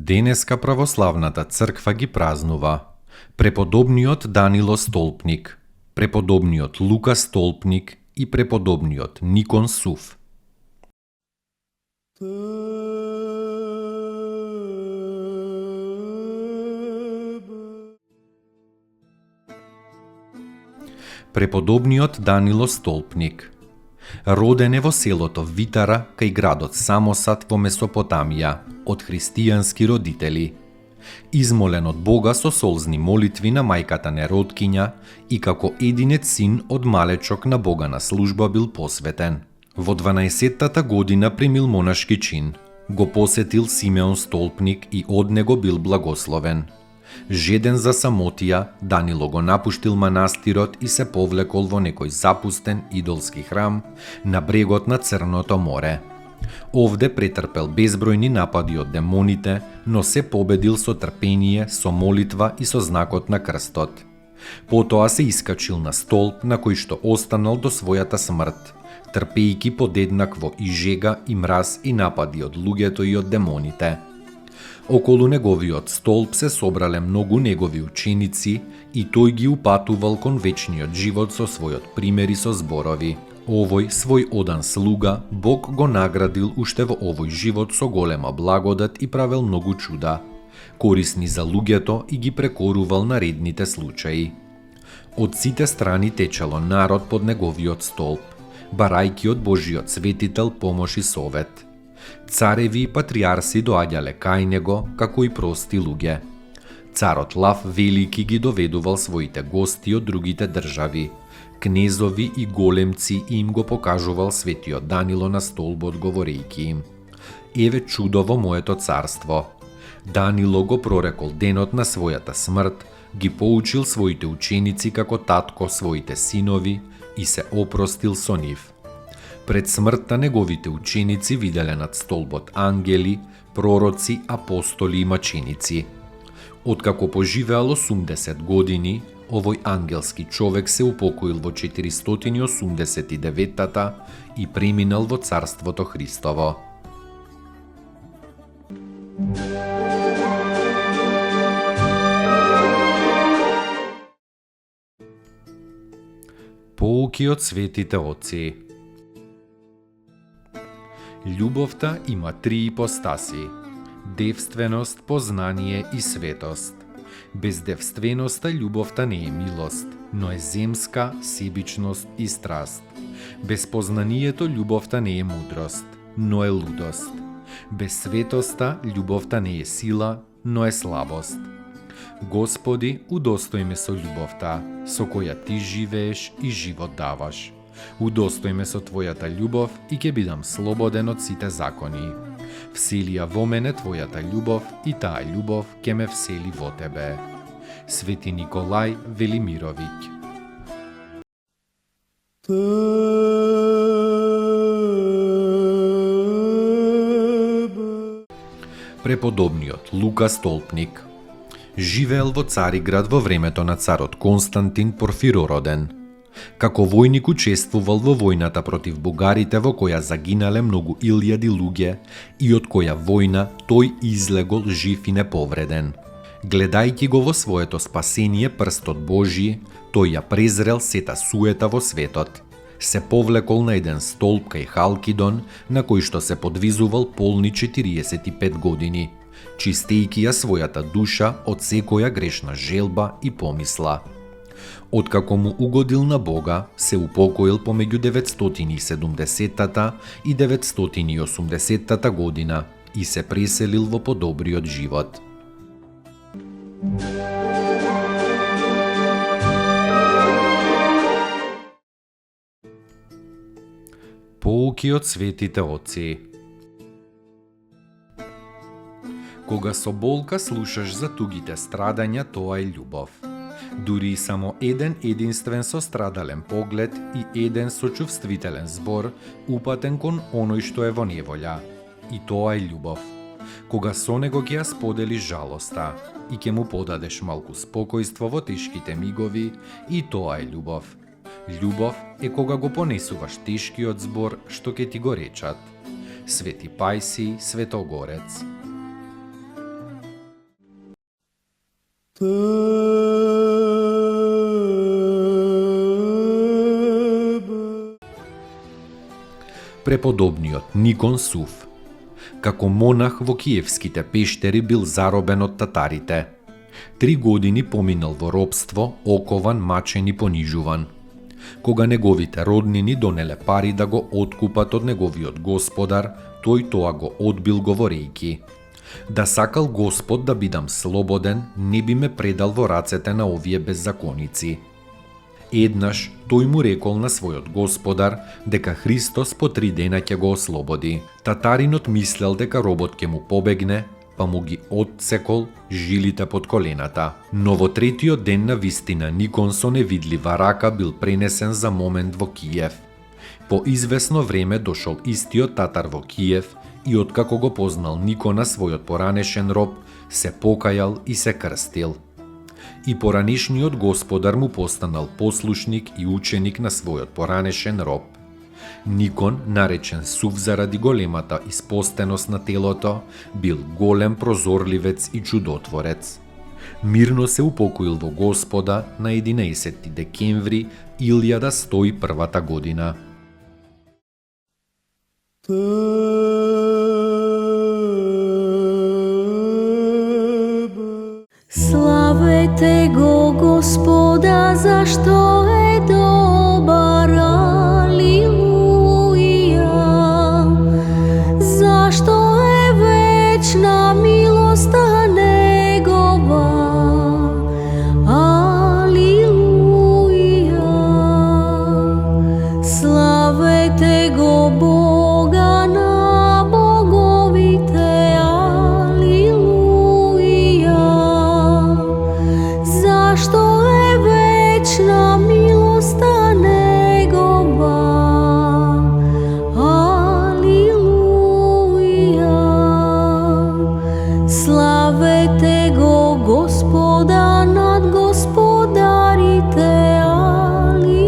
Денеска православната црква ги празнува преподобниот Данило Столпник, преподобниот Лука Столпник и преподобниот Никон Сув. Преподобниот Данило Столпник роден е во селото Витара кај градот Самосат во Месопотамија од христијански родители. Измолен од Бога со солзни молитви на мајката Нероткиња и како единет син од малечок на Бога на служба бил посветен. Во 12-тата година примил монашки чин. Го посетил Симеон Столпник и од него бил благословен. Жеден за самотија, Данило го напуштил манастирот и се повлекол во некој запустен идолски храм на брегот на Црното море. Овде претрпел безбројни напади од демоните, но се победил со трпение, со молитва и со знакот на крстот. Потоа се искачил на столб на кој што останал до својата смрт, трпејќи подеднакво и жега и мраз и напади од луѓето и од демоните. Околу неговиот столб се собрале многу негови ученици и тој ги упатувал кон вечниот живот со својот пример и со зборови. Овој свој одан слуга Бог го наградил уште во овој живот со голема благодат и правел многу чуда, корисни за луѓето и ги прекорувал наредните случаи. Од сите страни течело народ под неговиот столб, барајки од Божиот светител помош и совет. Цареви и патриарси доаѓале кај него, како и прости луѓе. Царот Лав Велики ги доведувал своите гости од другите држави. Кнезови и големци им го покажувал светиот Данило на столбот говорејќи им: еве чудо во моето царство. Данило го прорекол денот на својата смрт, ги поучил своите ученици како татко своите синови и се опростил со нив. Пред смртта неговите ученици виделе над столбот ангели, пророци, апостоли и маченици. Откако поживеал 80 години, овој ангелски човек се упокоил во 489-тата и преминал во Царството Христово. Поуки од светите отци. Љубовта има три ипостаси: девственост, познание и светост. Без девственоста љубовта не е милост, но е земска, себичност и страст. Без познанието љубовта не е мудрост, но е лудост. Без светоста љубовта не е сила, но е слабост. Господи, удостој ме со љубовта, со која ти живееш и живот даваш. Удостој ме со твојата љубов и ќе бидам слободен од сите закони. Всели ја во мене твојата љубов и таа љубов ќе ме всели во тебе. Свети Николај Велимировиќ. Преподобниот Лука Столпник живеел во Цариград во времето на царот Константин Порфиророден. Како војник учествувал во војната против бугарите во која загинале многу илјади луѓе и од која војна тој излегол жив и неповреден. Гледајќи го во своето спасение прстот Божји, тој ја презрел сета суета во светот. Се повлекол на еден столб кај Халкидон, на кој што се подвизувал полни 45 години, чистејќи ја својата душа од секоја грешна желба и помисла. Откако му угодил на Бога, се упокоил помеѓу 970-тата и 980-тата година и се преселил во подобриот живот. Поуки од светите отци. Кога со болка слушаш за тугите страдања, тоа е љубов. Дури и само еден единствен сострадален поглед и еден сочувствителен збор упатен кон оној што е во неволја. И тоа е љубов. Кога со него ќе ја споделиш жалоста и ќе му подадеш малку спокојство во тешките мигови, и тоа е љубов. Љубов е кога го понесуваш тешкиот збор што ќе ти го речат. Свети Пајси Светогорец. Преподобниот Никон Сув. Како монах во киевските пештери бил заробен од татарите. 3 години поминал во робство, окован, мачен и понижуван. Кога неговите роднини донеле пари да го откупат од неговиот господар, тој тоа го одбил говорејќи: да сакал Господ да бидам слободен, не би ме предал во рацете на овие беззаконици. Еднаш тој му рекол на својот господар дека Христос по 3 дена ќе го ослободи. Татаринот мислел дека робот ќе му побегне, па му ги отсекол жилите под колената. Но во 3-тиот ден на вистина Никон со невидлива рака бил пренесен за момент во Киев. По извесно време дошол истиот татар во Киев и откако го познал Никона, својот поранешен роб, се покајал и се крстил. И поранешниот господар му постанал послушник и ученик на својот поранешен роб. Никон, наречен Сув заради големата испостеност на телото, бил голем прозорливец и чудотворец. Мирно се упокоил во Господа на 11 декември 1101 година. Славете го Господа, зашто е добар, алилуја. Зашто е вечна милоста негова, алилуја. Славете го Бога на боговите, алилуја. Зашто е вечна милоста негова, алилуја. Славете го Господа над господарите, алилуја.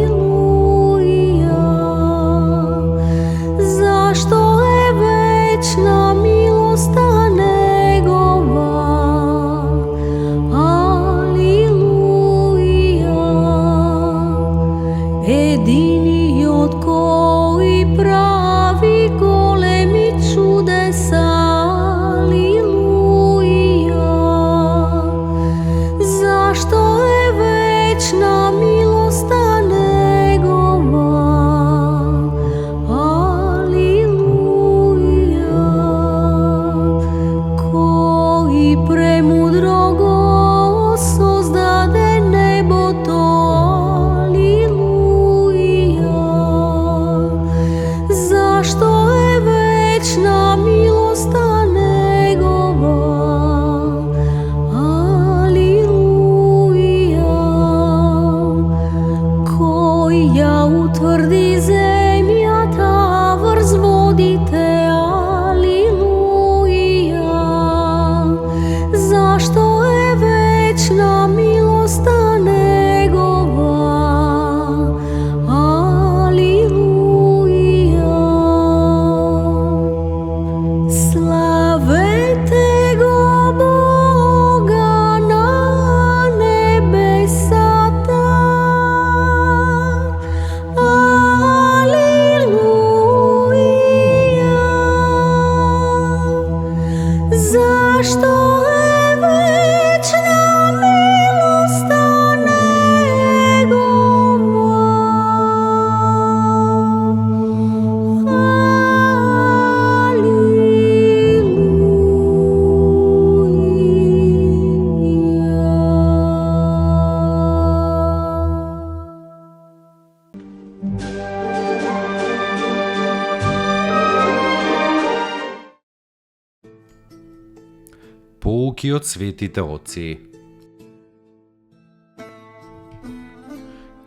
Поуки од светите отци.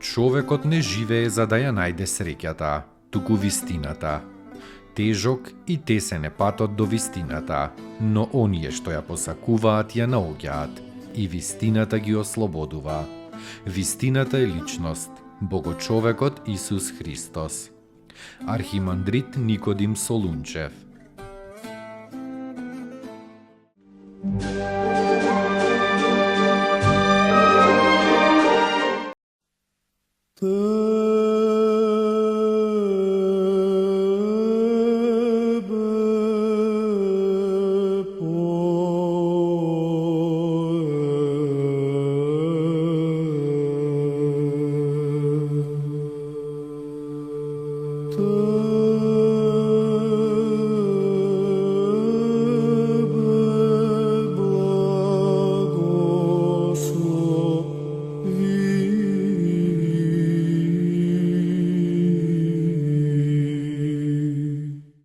Човекот не живее за да ја најде среќата, туку вистината. Тежок и тесен е патот до вистината, но оние што ја посакуваат ја наоѓаат и вистината ги ослободува. Вистината е личност, Богочовекот Исус Христос. Архимандрит Никодим Солунчев.